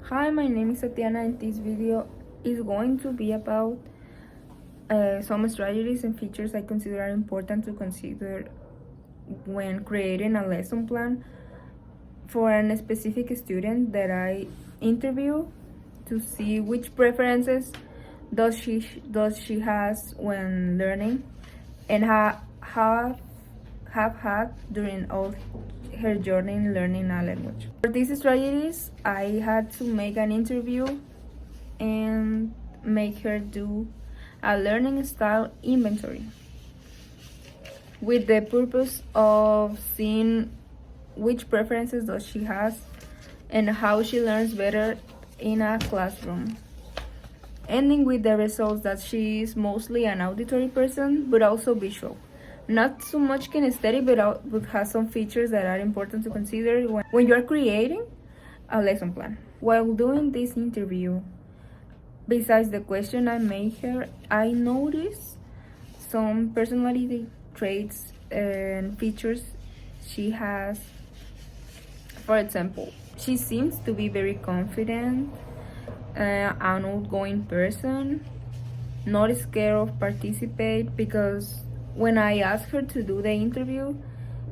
Hi, my name is Tatiana, and this video is going to be about some strategies and features I consider are important to consider when creating a lesson plan for a specific student that I interview to see which preferences does she has when learning and have had during all her journey in learning a language. For these strategies, I had to make an interview and make her do a learning style inventory with the purpose of seeing which preferences does she has and how she learns better in a classroom, ending with the results that she is mostly an auditory person but also visual, not so much kinesthetic, but has some features that are important to consider when you're creating a lesson plan. While doing this interview, besides the question I made her, I noticed some personality traits and features she has. For example, she seems to be very confident, an outgoing person, not scared of participate, because when I asked her to do the interview,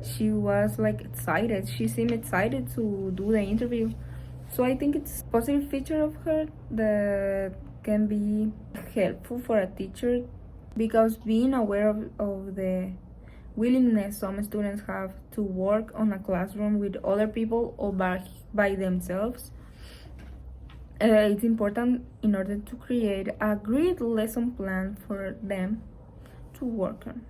she was like excited. She seemed excited to do the interview. So I think it's a positive feature of her that can be helpful for a teacher, because being aware of the willingness some students have to work on a classroom with other people or by themselves, it's important in order to create a great lesson plan for them to work on,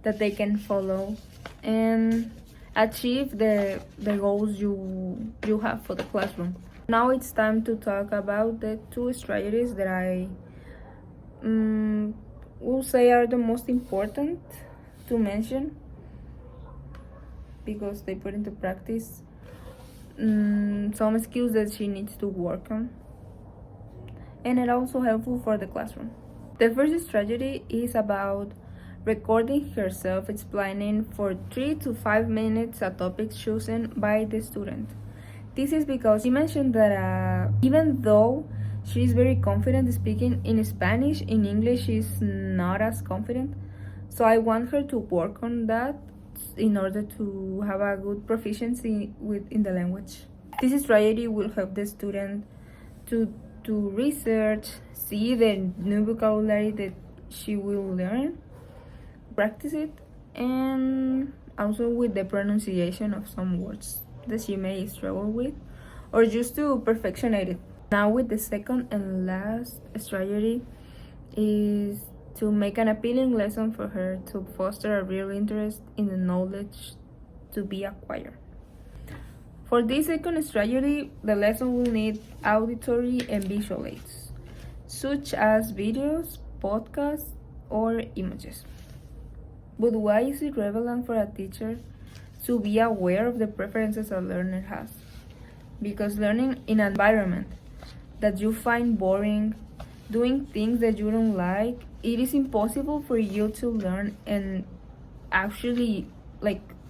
that they can follow and achieve the goals you have for the classroom. Now it's time to talk about the two strategies that I will say are the most important to mention, because they put into practice some skills that she needs to work on, and it also helpful for the classroom. The first strategy is about recording herself explaining for 3 to 5 minutes a topic chosen by the student. This is because she mentioned that even though she is very confident speaking in Spanish, in English she's not as confident. So I want her to work on that in order to have a good proficiency in the language. This strategy will help the student to research, see the new vocabulary that she will learn, practice it, and also with the pronunciation of some words that she may struggle with, or just to perfectionate it. Now with the second and last strategy is to make an appealing lesson for her to foster a real interest in the knowledge to be acquired. For this second strategy, the lesson will need auditory and visual aids, such as videos, podcasts, or images. But why is it relevant for a teacher to be aware of the preferences a learner has? Because learning in an environment that you find boring, doing things that you don't like, it is impossible for you to learn and actually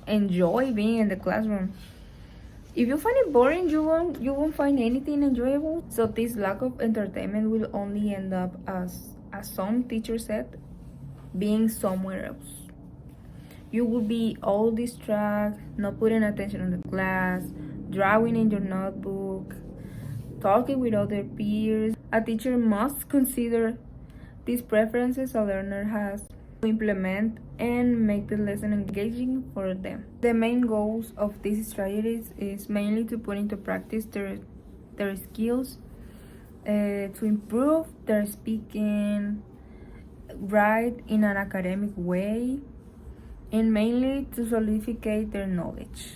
enjoy being in the classroom. If you find it boring, you won't find anything enjoyable. So this lack of entertainment will only end up, as some teacher said, being somewhere else. You will be all distracted, not putting attention in the class, drawing in your notebook, talking with other peers. A teacher must consider these preferences a learner has to implement and make the lesson engaging for them. The main goals of these strategies is mainly to put into practice their skills, to improve their speaking, write in an academic way, and mainly to solidify their knowledge.